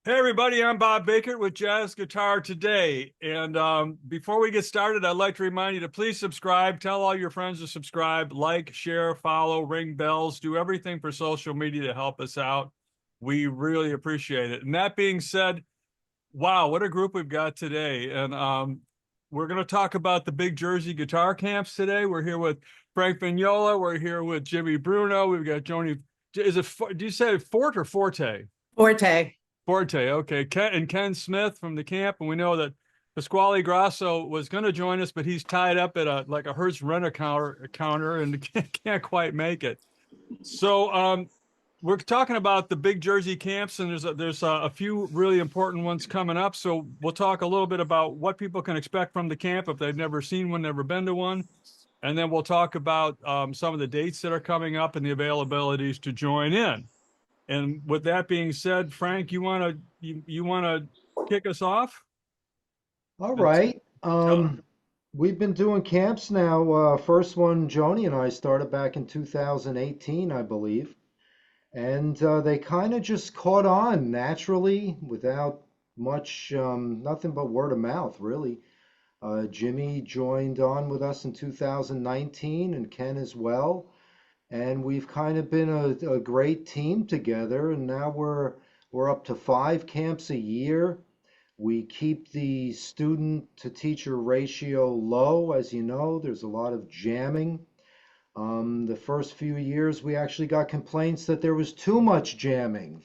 Hey everybody, I'm Bob Bakert with Jazz Guitar Today. And before we get started, I'd like to remind you to please subscribe, tell all your friends to subscribe, like, share, follow, ring bells, do everything for social media to help us out. We really appreciate it. And that being said, wow, what a group we've got today. And we're going to talk about the Big Jersey guitar camps today. We're here with Frank Vignola. We're here with Jimmy Bruno. We've got Joni. Do you say Forte or Forte? Forte. Forte, okay. Ken Smith from the camp, and we know that Pasquale Grasso was going to join us, but he's tied up at a Hertz rent-a-counter and can't quite make it. So we're talking about the Big Jersey camps, and there's a few really important ones coming up. So we'll talk a little bit about what people can expect from the camp if they've never seen one, never been to one, and then we'll talk about some of the dates that are coming up and the availabilities to join in. And with that being said, Frank, you want to kick us off? All And right. tell, We've been doing camps now. First one, Joni and I started back in 2018, I believe. And they kind of just caught on naturally without much, nothing but word of mouth, really. Jimmy joined on with us in 2019 and Ken as well. And we've kind of been a great team together. And now we're up to 5 camps a year. We keep the student to teacher ratio low. As you know, there's a lot of jamming. The first few years, we actually got complaints that there was too much jamming.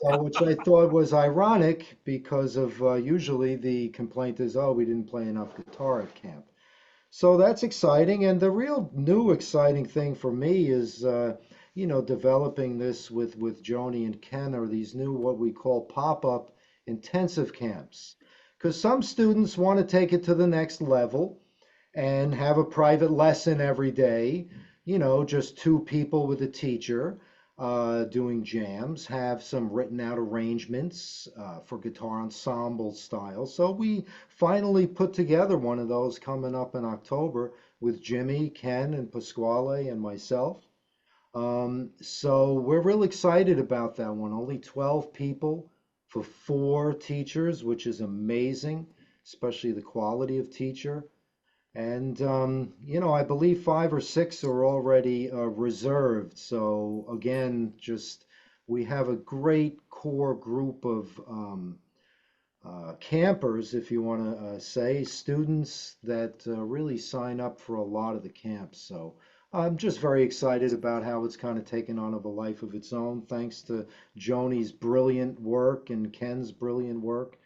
So, which I thought was ironic because of usually the complaint is, oh, we didn't play enough guitar at camp. So that's exciting. And the real new exciting thing for me is, developing this with Joni and Ken are these new, what we call pop-up intensive camps. Because some students want to take it to the next level and have a private lesson every day, just 2 people with a teacher doing jams, have some written out arrangements for guitar ensemble style. So we finally put together one of those coming up in October with Jimmy, Ken, and Pasquale and myself. So we're real excited about that one. Only 12 people for 4 teachers, which is amazing, especially the quality of teacher. And, I believe 5 or 6 are already reserved. So again, just we have a great core group of campers, if you want to say, students that really sign up for a lot of the camps. So I'm just very excited about how it's kind of taken on of a life of its own, thanks to Joni's brilliant work and Ken's brilliant work.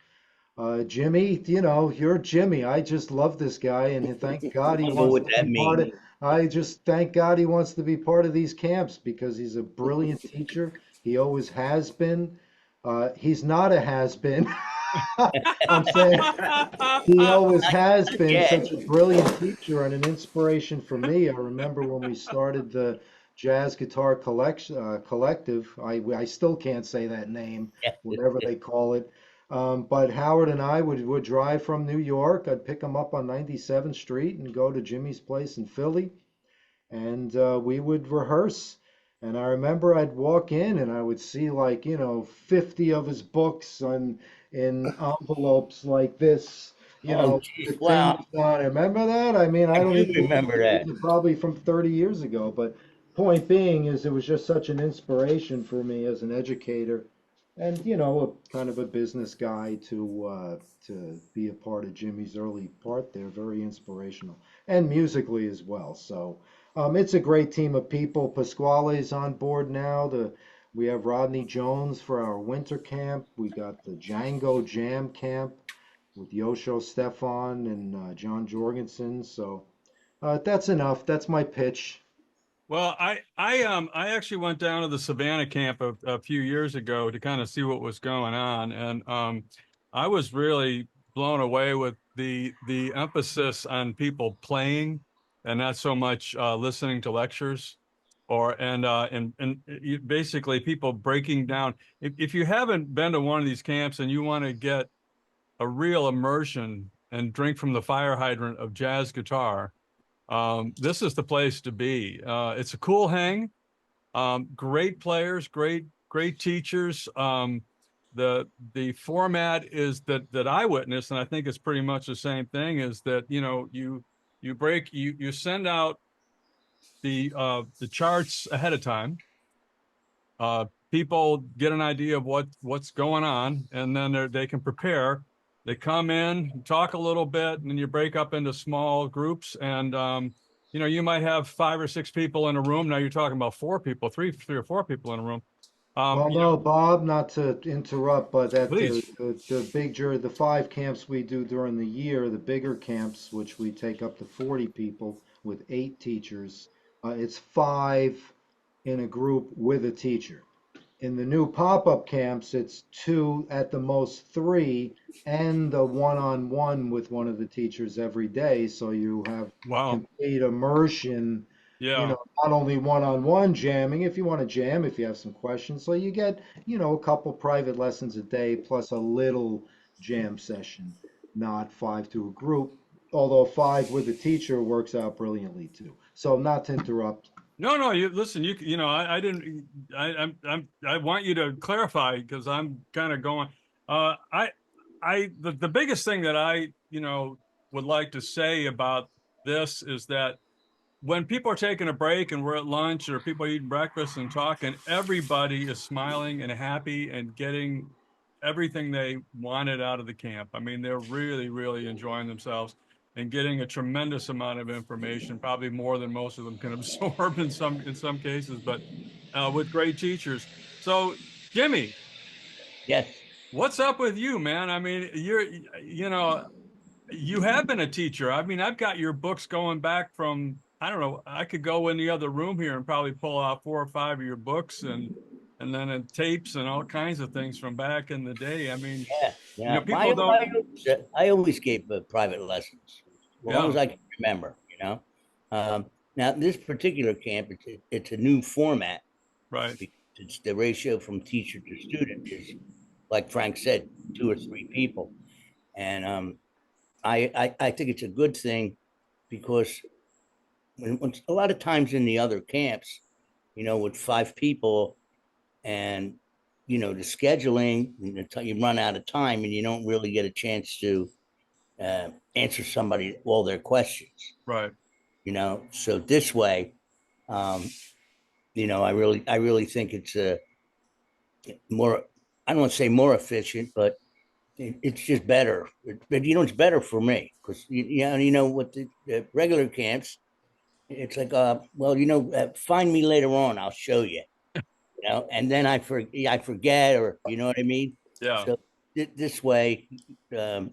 Jimmy, you're Jimmy. I just love this guy, and thank God he I don't know wants what to that be part of. means. I just thank God he wants to be part of these camps because he's a brilliant teacher. He always has been. He's not a has been. I'm saying he always Not has been yet. such a brilliant teacher and an inspiration for me. I remember when we started the Jazz Guitar Collective. I still can't say that name, whatever they call it. But Howard and I would drive from New York. I'd pick him up on 97th Street and go to Jimmy's place in Philly, and we would rehearse. And I remember I'd walk in and I would see, like, 50 of his books in envelopes like this, Oh, geez, with things wow. on it. Remember that? I mean, I I don't do even remember that. these are probably from 30 years ago, but point being is it was just such an inspiration for me as an educator and, a kind of a business guy to be a part of Jimmy's early part there, very inspirational and musically as well. So it's a great team of people. Pasquale's on board now. We have Rodney Jones for our winter camp. We got the Django Jam camp with Yosho Stefan and John Jorgensen. So that's enough. That's my pitch. well, I actually went down to the Savannah camp a few years ago to kind of see what was going on, and I was really blown away with the emphasis on people playing and not so much listening to lectures and basically people breaking down. If you haven't been to one of these camps and you want to get a real immersion and drink from the fire hydrant of jazz guitar, this is the place to be. It's a cool hang, great players, great teachers. the format is that I witnessed, and I think it's pretty much the same thing, is that, you know, you send out the charts ahead of time. People get an idea of what's going on, and then they can prepare. They come in, talk a little bit, and then you break up into small groups. And you know, you might have 5 or 6 people in a room. Now you're talking about 4 people, three or 4 people in a room. Well, You know, no, Bob, not to interrupt, but at please. the 5 camps we do during the year, the bigger camps, which we take up to 40 people with 8 teachers, it's 5 in a group with a teacher. In the new pop-up camps, it's 2, at the most 3, and a one-on-one with one of the teachers every day. So you have Wow. complete immersion, Yeah. not only one-on-one jamming if you want to jam, if you have some questions. So you get, a couple private lessons a day plus a little jam session, not 5 to a group, although 5 with a teacher works out brilliantly too. So not to interrupt. No, no, you listen, you know, I didn't I want you to clarify because I'm kind of going the biggest thing that I, you know, would like to say about this is that when people are taking a break and we're at lunch or people eating breakfast and talking, everybody is smiling and happy and getting everything they wanted out of the camp. I mean, they're really, really enjoying themselves and getting a tremendous amount of information, probably more than most of them can absorb in some cases, but with great teachers. So, Jimmy, Yes. what's up with you, man? I mean, you know, you have been a teacher. I mean, I've got your books going back from, I don't know, I could go in the other room here and probably pull out 4 or 5 of your books and then tapes and all kinds of things from back in the day. I mean, Yeah. you know, Yeah. people don't, I always gave private lessons as long yeah, as I can remember, Now, this particular camp, it's a new format. right, It's the ratio from teacher to student is, like Frank said, 2 or 3 people. And I think it's a good thing because when a lot of times in the other camps, with 5 people and, the scheduling, you run out of time and you don't really get a chance to answer somebody all their questions, right. So this way, um, I really think it's a more, I don't want to say more efficient, but it's just better. But it's better for me because what the regular camps, it's like, well, find me later on, I'll show you, and then I forget, or you know what I mean. Yeah, So this way, um,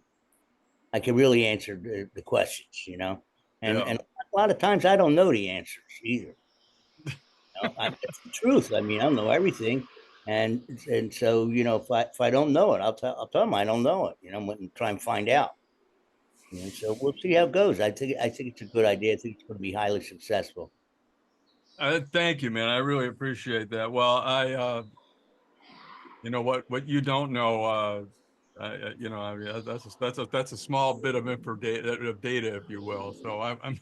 I can really answer the questions, yeah. and a lot of times I don't know the answers either. That's the truth. I mean, I don't know everything, and so if I don't know it, I'll tell them I don't know it. And try and find out. So we'll see how it goes. I think it's a good idea. I think it's going to be highly successful. Thank you, man. I really appreciate that. Well, you know what you don't know, you know, I mean, that's a small bit of data, if you will. So I'm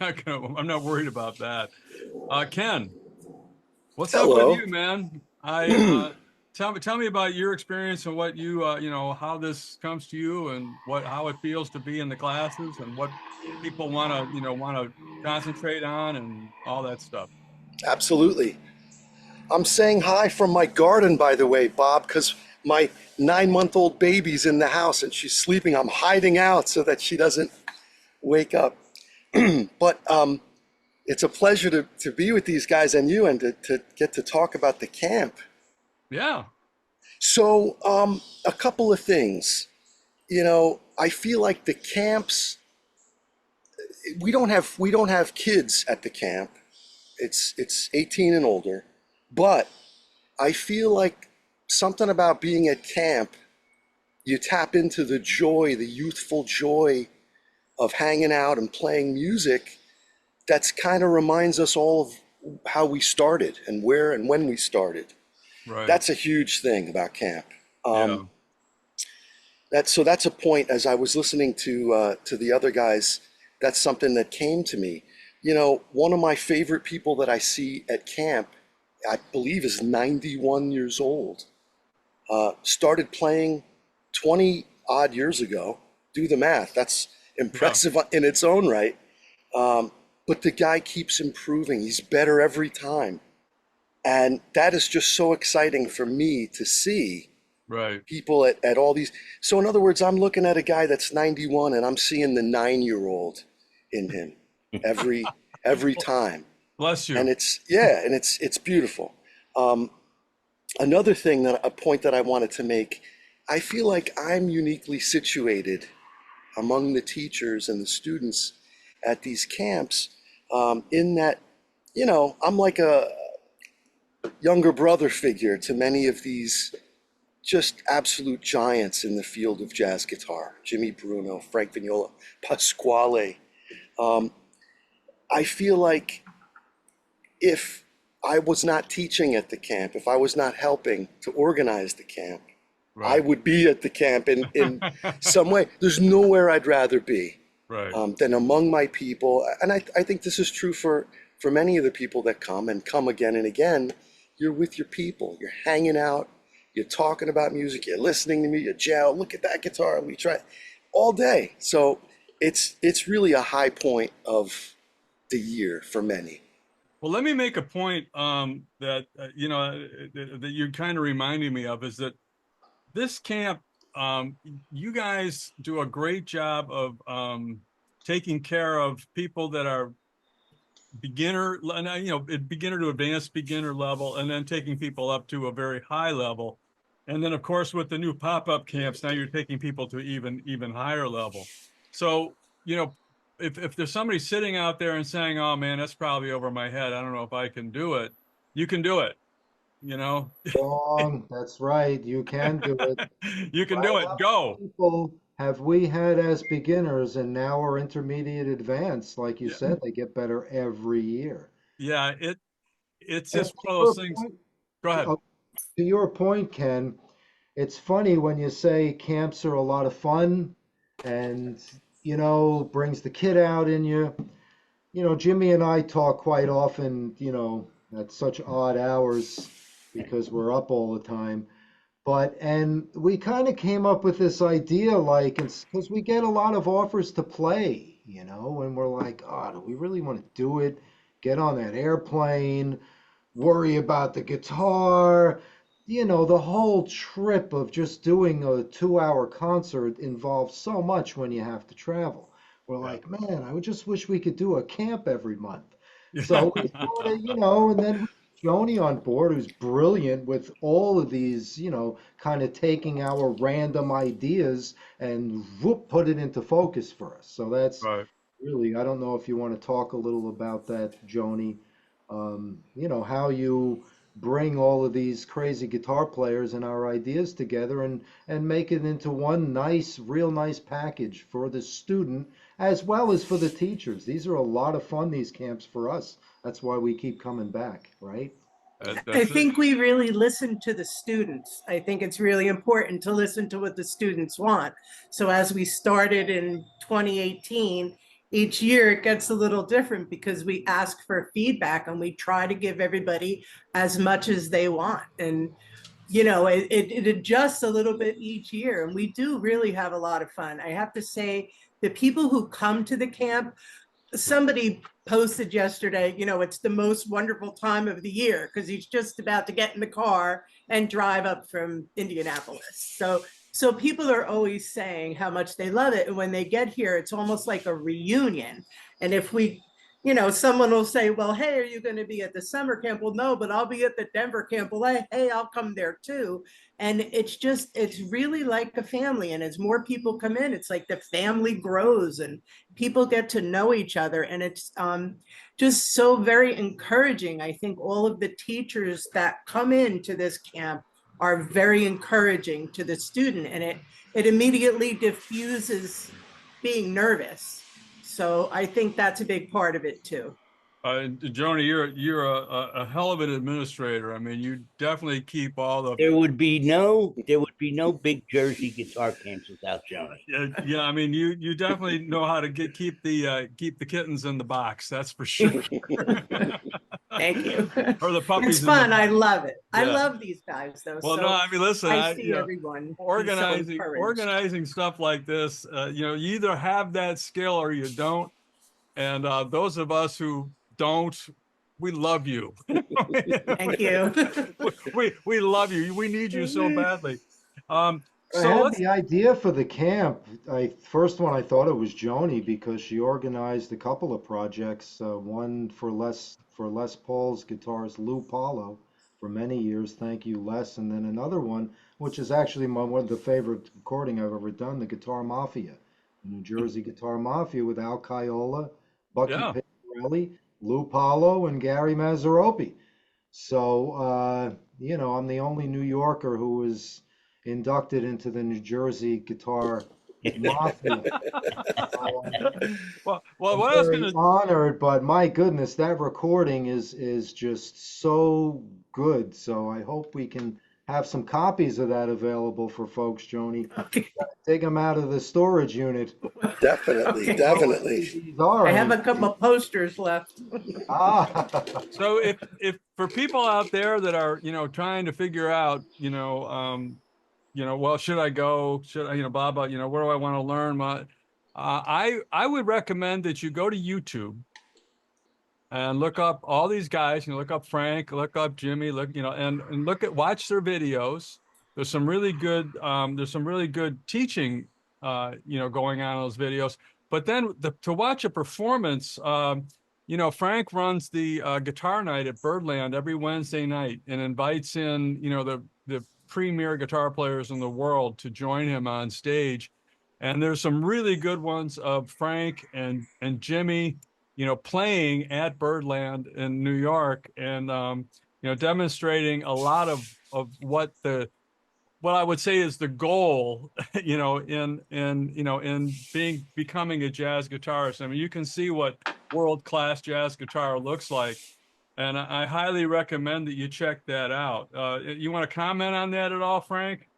not worried about that. Ken, what's up with Hello. you, man? Tell me about your experience and what you know, how this comes to you and how it feels to be in the classes and what people want to concentrate on and all that stuff. Absolutely. I'm saying hi from my garden, by the way, Bob, because my 9-month-old baby's in the house and she's sleeping. I'm hiding out so that she doesn't wake up. But it's a pleasure to be with these guys and you and to get to talk about the camp. Yeah, So, a couple of things. I feel like the camps, we don't have kids at the camp. It's 18 and older, but I feel like something about being at camp, you tap into the joy, the youthful joy of hanging out and playing music. That's kind of reminds us all of how we started and where and when we started. right. That's a huge thing about camp. Yeah, That's a point. As I was listening to the other guys, that's something that came to me. One of my favorite people that I see at camp, I believe, is 91 years old. started playing 20 odd years ago. Do the math. That's impressive in its own right. But the guy keeps improving. He's better every time. And that is just so exciting for me to see Right. people at all these. So in other words, I'm looking at a guy that's 91 and I'm seeing the 9-year-old in him every time. Bless you. And it's beautiful. Another thing, a point that I wanted to make, I feel like I'm uniquely situated among the teachers and the students at these camps, in that, I'm like a younger brother figure to many of these just absolute giants in the field of jazz guitar. Jimmy Bruno, Frank Vignola, Pasquale. I feel like if I was not teaching at the camp, if I was not helping to organize the camp, I Right. would be at the camp in some way. There's nowhere I'd rather be Right. than among my people. And I think this is true for many of the people that come and come again and again. You're with your people, you're hanging out, you're talking about music, you're listening to me, you're jail, look at that guitar, we try all day. So it's really a high point of the year for many. Well, let me make a point that that you're kind of reminding me of, is that this camp, you guys do a great job of taking care of people that are beginner, beginner to advanced beginner level, and then taking people up to a very high level. And then, of course, with the new pop-up camps, now you're taking people to even higher level. So, if there's somebody sitting out there and saying, "Oh man, that's probably over my head. I don't know if I can do it," you can do it. Wrong. That's right. You can do it. You can Right? do it. How Go. many people have we had as beginners and now are intermediate advanced? Like you Yeah, said, they get better every year. yeah. It's And just to one of your those things. point, Go ahead. to your point, Ken, it's funny when you say camps are a lot of fun and, brings the kid out in you. Jimmy and I talk quite often, at such odd hours because we're up all the time. And we kind of came up with this idea, like, it's because we get a lot of offers to play, and we're like, oh, do we really want to do it? Get on that airplane, worry about the guitar. The whole trip of just doing a 2-hour concert involves so much when you have to travel. We're Yeah. like, man, I would just wish we could do a camp every month. Yeah. So we thought of, and then Joni on board, who's brilliant with all of these, kind of taking our random ideas and whoop, put it into focus for us. So that's Right. really, I don't know if you want to talk a little about that, Joni. How you bring all of these crazy guitar players and our ideas together and make it into one nice, real nice package for the student as well as for the teachers. These are a lot of fun, these camps for us. That's why we keep coming back, right? That, I that's it. think we really listen to the students. I think it's really important to listen to what the students want. So as we started in 2018, each year it gets a little different because we ask for feedback and we try to give everybody as much as they want. And it adjusts a little bit each year, and we do really have a lot of fun. I have to say, the people who come to the camp, somebody posted yesterday, it's the most wonderful time of the year because he's just about to get in the car and drive up from Indianapolis. So people are always saying how much they love it. And when they get here, it's almost like a reunion. And if we, someone will say, well, hey, are you going to be at the summer camp? Well, no, but I'll be at the Denver camp. Well, hey, I'll come there too. And it's really like a family. And as more people come in, it's like the family grows and people get to know each other. And it's just so very encouraging. I think all of the teachers that come into this camp are very encouraging to the student, and it immediately diffuses being nervous. So I think that's a big part of it too. Joni, you're a hell of an administrator. I mean, you definitely keep all the. There would be no big Jersey guitar camps without Joni. Yeah, I mean, you definitely know how to keep the kittens in the box. That's for sure. Thank you. Or the puppies. It's in the fun. I box. love it. I Yeah. love these guys though. Well, So no, I mean, listen, I see you know, everyone be so organizing encouraged. stuff like this, you know, you either have that skill or you don't. And those of us who don't, we love you. Thank you. We love you. We need you so badly. I So had let's, the idea for the camp. First one I thought it was Joni because she organized a couple of projects. One for Les Paul's guitarist Lou Paulo for many years. Thank you, Les. And then another one, which is actually one of the favorite recording I've ever done, the Guitar Mafia, New Jersey Guitar Mafia with Al Caiola, Bucky yeah. Picarelli, Lou Paulo, and Gary Mazzaropi. So, you know, I'm the only New Yorker who was inducted into the New Jersey Guitar Mafia. Well, I'm what I was very gonna, honored, but my goodness, that recording is just so good. So I hope we can have some copies of that available for folks, Joni. Okay. Take them out of the storage unit. Definitely, Okay. definitely. These are I have a anyway. couple of posters left. Ah, so if for people out there that are, you know, trying to figure out, you know, well, should I go? Should I, you know, blah blah, you know, where do I want to learn? I would recommend that you go to YouTube and look up all these guys. You know, look up Frank, look up Jimmy, look, you know, and watch their videos. There's some really good teaching, you know, going on in those videos. But then to watch a performance, you know, Frank runs the guitar night at Birdland every Wednesday night and invites in, you know, the premier guitar players in the world to join him on stage. And there's some really good ones of Frank and Jimmy, you know, playing at Birdland in New York and, you know, demonstrating a lot of what I would say is the goal, you know, in becoming a jazz guitarist. I mean, you can see what world-class jazz guitar looks like. And I highly recommend that you check that out. You want to comment on that at all, Frank?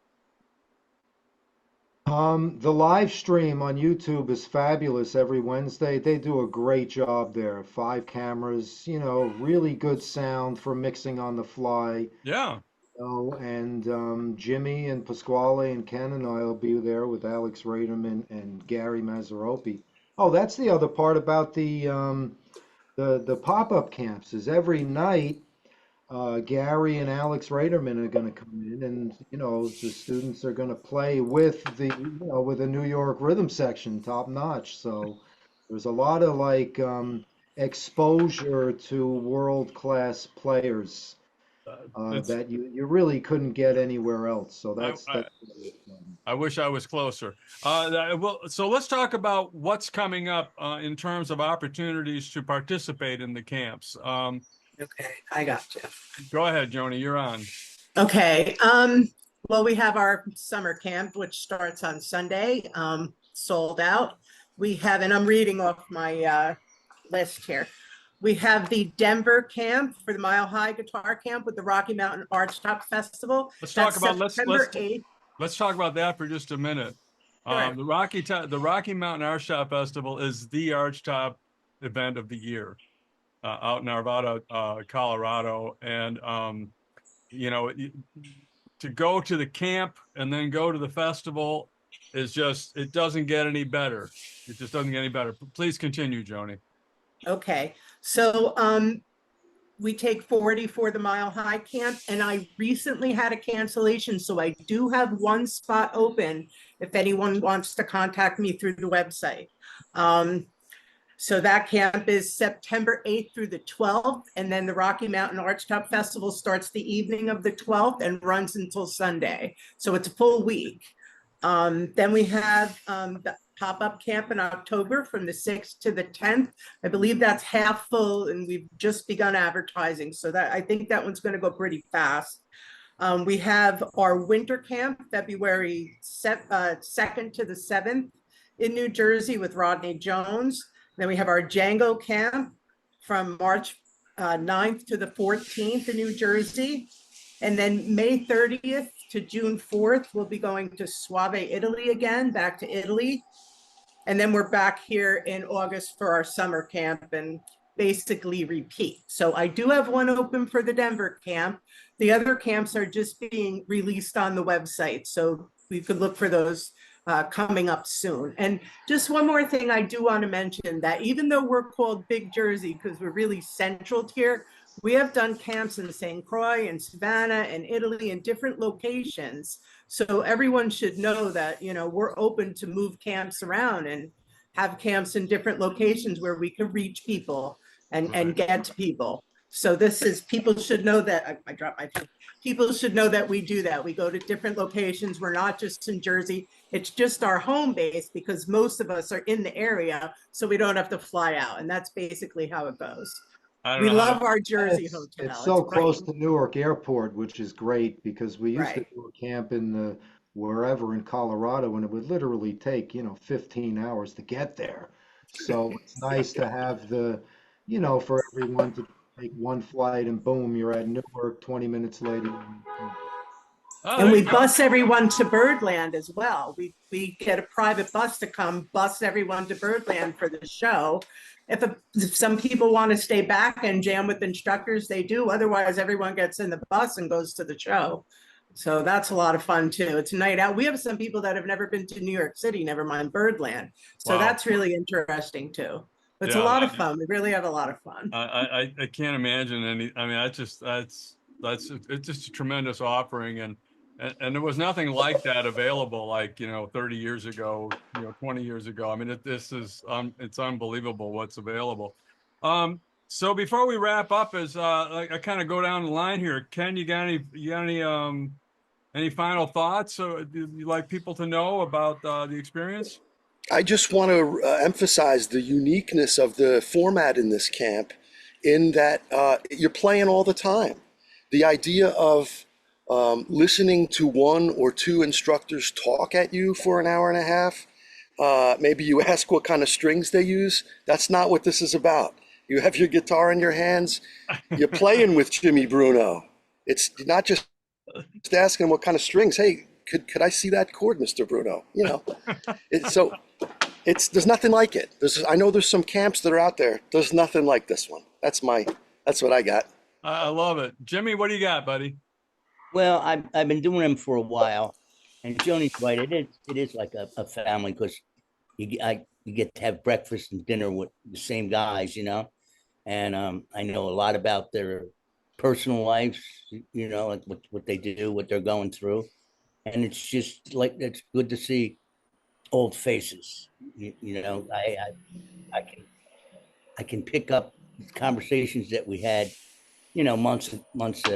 the live stream on YouTube is fabulous every Wednesday. They do a great job there. 5 cameras, you know, really good sound for mixing on the fly. Yeah. Oh, and Jimmy and Pasquale and Ken and I will be there with Alex Raderman and Gary Mazzaropi. Oh, that's the other part about the pop-up camps is every night Gary and Alex Raderman are going to come in, and you know the students are going to play with with the New York rhythm section, top notch. So there's a lot of like exposure to world-class players It's that you really couldn't get anywhere else. So I, that's I I wish I was closer. Well, so let's talk about what's coming up in terms of opportunities to participate in the camps. Okay, I got you. Go ahead, Joni, you're on. Okay, well, we have our summer camp, which starts on Sunday, sold out. We have, and I'm reading off my list here. We have the Denver camp for the Mile High Guitar Camp with the Rocky Mountain Archtop Festival. Let's talk That's about September 8th. let's talk about that for just a minute. Sure. The Rocky Mountain Archtop Festival is the Archtop event of the year out in Arvada, Colorado, and you know, to go to the camp and then go to the festival is just, it doesn't get any better. It just doesn't get any better. Please continue, Joni. Okay, so we take 40 for the Mile High camp, and I recently had a cancellation, so I do have one spot open if anyone wants to contact me through the website. So that camp is September 8th through the 12th, and then the Rocky Mountain Archtop Festival starts the evening of the 12th and runs until Sunday. So it's a full week. Then we have the pop-up camp in October from the 6th to the 10th. I believe that's half full, and we've just begun advertising. So that, I think that one's going to go pretty fast. We have our winter camp, February 2nd to the 7th in New Jersey with Rodney Jones. Then we have our Django camp from March 9th to the 14th in New Jersey. And then May 30th to June 4th, we'll be going to Suave, Italy again, back to Italy. And then we're back here in August for our summer camp. And basically repeat. So I do have one open for the Denver camp. The other camps are just being released on the website. So we could look for those coming up soon. And just one more thing I do want to mention, that even though we're called Big Jersey because we're really central here, we have done camps in St. Croix and Savannah and Italy in different locations. So everyone should know that, you know, we're open to move camps around and have camps in different locations where we can reach people and get to people. So this is, people should know that, I dropped my phone. People should know that we do that. We go to different locations. We're not just in Jersey. It's just our home base because most of us are in the area, so we don't have to fly out. And that's basically how it goes. We love our Jersey hotel. It's so close great. to Newark Airport, which is great because we used to Right. do a camp in the wherever in Colorado, and it would literally take, 15 hours to get there. So it's nice to have for everyone to take one flight and boom, you're at Newark 20 minutes later. Oh, And there we you go. bus everyone to Birdland as well. We get a private bus to come bus everyone to Birdland for the show. If some people want to stay back and jam with instructors, they do. Otherwise, everyone gets in the bus and goes to the show. So that's a lot of fun too. It's a night out. We have some people that have never been to New York City, never mind Birdland. So Wow. that's really interesting too. It's Yeah, a lot of fun. We really have a lot of fun. I can't imagine any. I mean, it's just a tremendous offering, and there was nothing like that available, like 30 years ago, 20 years ago. I mean, it's unbelievable what's available. So before we wrap up, as like I kind of go down the line here, Ken, you got any final thoughts? So you'd like people to know about the experience? I just want to emphasize the uniqueness of the format in this camp, in that you're playing all the time. The idea of listening to one or two instructors talk at you for an hour and a half, maybe you ask what kind of strings they use. That's not what this is about. You have your guitar in your hands, you're playing with Jimmy Bruno. It's not just asking what kind of strings. Hey, could I see that chord, Mr. Bruno? There's nothing like it. I know there's some camps that are out there. There's nothing like this one. That's what I got. I love it. Jimmy, what do you got, buddy? Well, I've been doing them for a while, and Joni's right. It is like a family, because you get to have breakfast and dinner with the same guys, and I know a lot about their personal lives, like what they do, what they're going through, and it's just like, it's good to see old faces. I can pick up conversations that we had, months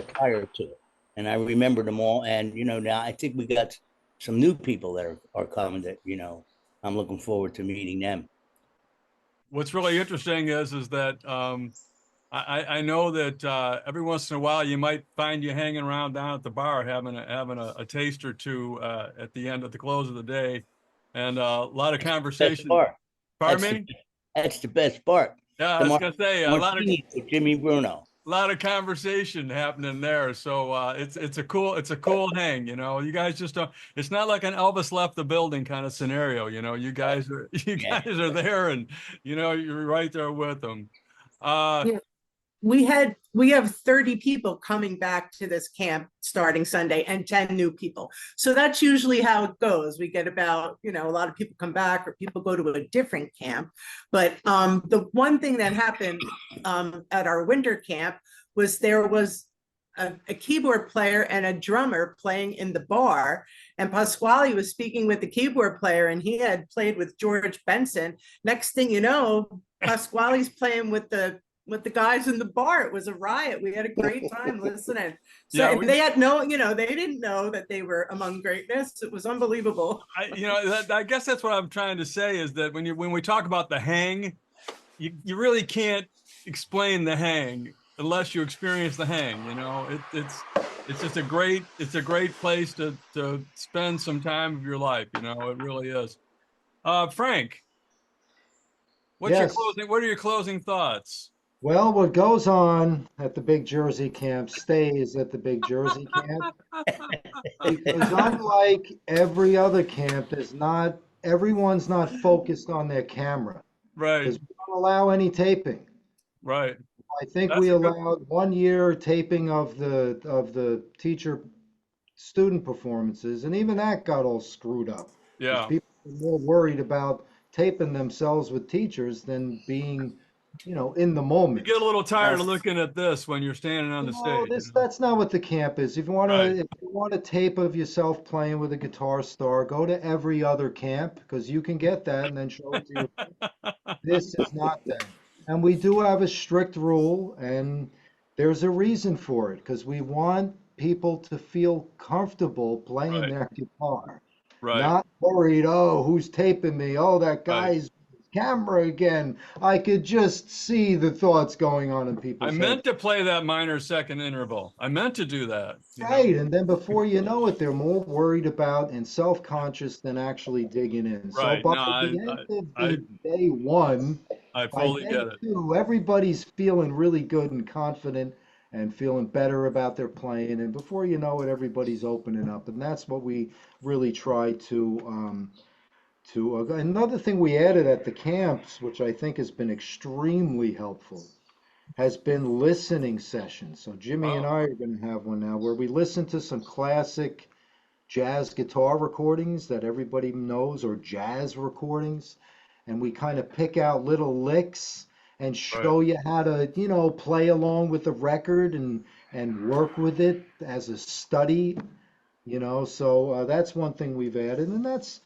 prior to it. And I remember them all. And, now I think we got some new people that are coming that, I'm looking forward to meeting them. What's really interesting is that I know that every once in a while you might find you hanging around down at the bar having a taste or two at the close of the day, and a lot of conversation. Pardon me? That's the best part. Yeah, I was gonna say a lot of with Jimmy Bruno. A lot of conversation happening there. So it's a cool hang. You guys just don't. It's not like an Elvis left the building kind of scenario. You guys are guys are there, and you're right there with them. Yeah. We have 30 people coming back to this camp starting Sunday, and 10 new people. So that's usually how it goes. We get about, a lot of people come back, or people go to a different camp. But the one thing that happened at our winter camp was there was a keyboard player and a drummer playing in the bar, and Pasquale was speaking with the keyboard player, and he had played with George Benson. Next thing you know, Pasquale's playing with the guys in the bar. It was a riot. We had a great time listening. So Yeah, they had they didn't know that they were among greatness. It was unbelievable. I guess that's what I'm trying to say, is that when we talk about the hang, you really can't explain the hang unless you experience the hang. It's just a great place to spend some time of your life. It really is. Frank, what are your closing thoughts? Well, what goes on at the Big Jersey camp stays at the Big Jersey camp. Because unlike every other camp, everyone's not focused on their camera. Right. Because we don't allow any taping. Right. I think That's we a good- allowed 1 year taping of the teacher student performances, and even that got all screwed up because Yeah. people were more worried about taping themselves with teachers than being, in the You moment. get a little tired of Yes. looking at this when you're standing on the No, stage. that's not what the camp is. Right. If you want a tape of yourself playing with a guitar star, go to every other camp because you can get that and then show it to your. This is not that. And we do have a strict rule, and there's a reason for it because we want people to feel comfortable playing Right. their guitar, Right. not worried, oh, who's taping me? Oh, that Right. guy's camera again. I could just see the thoughts going on in I people's meant heads. to play that minor second interval. I meant to do that. Right, and then before you know it, they're more worried about and self-conscious than actually digging in. So Right. by No, the end of I, the day one, I by fully day get it. two, everybody's feeling really good and confident and feeling better about their playing. And before you know it, everybody's opening up. And that's what we really try to. Another thing we added at the camps, which I think has been extremely helpful, has been listening sessions. So Jimmy and Oh, I are going to have one now where we listen to some classic jazz guitar recordings that everybody knows or jazz recordings, and we kind of pick out little licks and right. show you how to, play along with the record and work with it as a study, so that's one thing we've added, and that's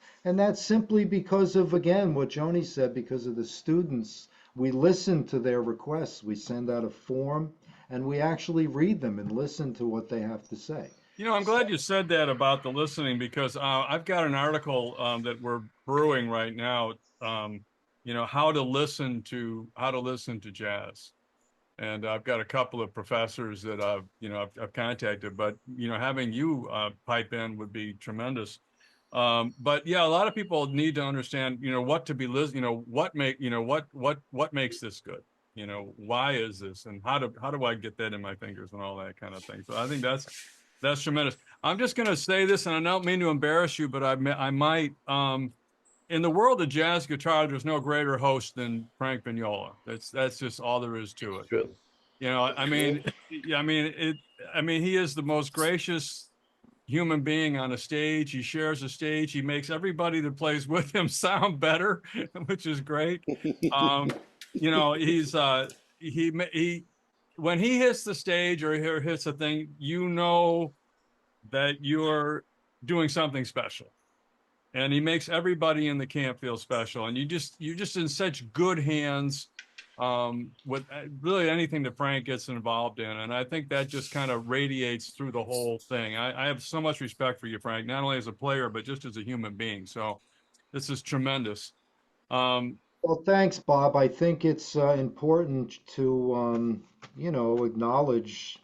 simply because of, again, what Joni said, because of the students. We listen to their requests. We send out a form, and we actually read them and listen to what they have to say. I'm glad you said that about the listening because I've got an article that we're brewing right now. How to listen to jazz, and I've got a couple of professors that I've contacted. But having you pipe in would be tremendous. But yeah, a lot of people need to understand what to be listening. What makes this good. Why is this, and how do I get that in my fingers and all that kind of thing. So I think that's tremendous. I'm just going to say this, and I don't mean to embarrass you, but I might. In the world of jazz guitar, there's no greater host than Frank Vignola. That's just all there is to it. True. I mean, he is the most gracious human being on a stage. He shares a stage. He makes everybody that plays with him sound better, which is great. He's he when he hits the stage or hits a thing, that you're doing something special, and he makes everybody in the camp feel special. And you're just in such good hands with really anything that Frank gets involved in. And I think that just kind of radiates through the whole thing. I have so much respect for you, Frank, not only as a player, but just as a human being. So this is tremendous. Well, thanks, Bob. I think it's important to, acknowledge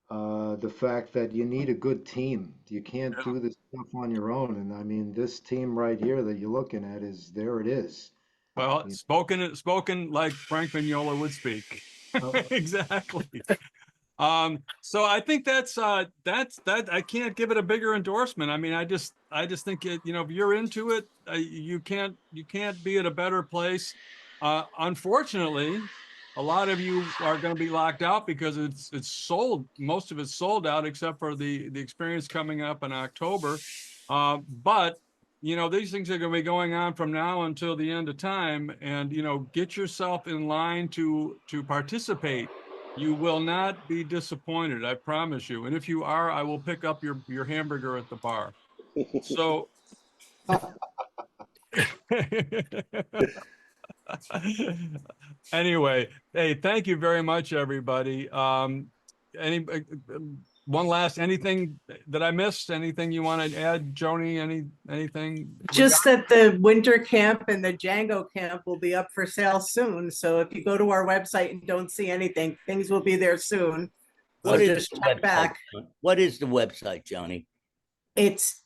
the fact that you need a good team. You can't do this stuff on your own. And I mean, this team right here that you're looking at there it is. Well, spoken like Frank Vignola would speak. Exactly. So I think that's I can't give it a bigger endorsement. I mean, I just think if you're into it, you can't be at a better place. Unfortunately, a lot of you are going to be locked out because it's sold. Most of it's sold out, except for the experience coming up in October. But these things are going to be going on from now until the end of time, and get yourself in line to participate. You will not be disappointed, I promise you. And if you are, I will pick up your hamburger at the bar. So anyway, hey, thank you very much, everybody. Anything that I missed? Anything you want to add, Joni? Anything? Just that the winter camp and the Django camp will be up for sale soon. So if you go to our website and don't see anything, things will be there soon. What So is just the check website? back. What is the website, Joni? It's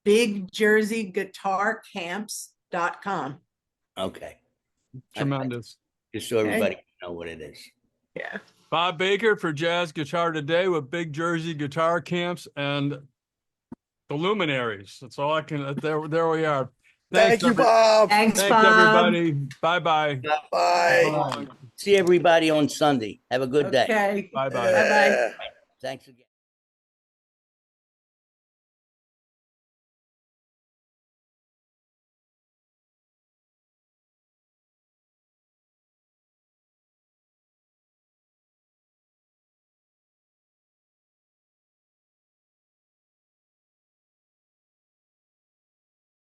bigjerseyguitarcamps.com. Okay. Tremendous. Just so everybody can know what it is. Yeah. Bob Bakert for Jazz Guitar Today with Big Jersey Guitar Camps and the Luminaries. That's all I can. There we are. Thank you, Bob. Thanks, Thanks, Bob. everybody. Bye-bye. Bye. Bye. See everybody on Sunday. Have a good day. Okay. Bye-bye. Bye-bye. Yeah. Thanks again.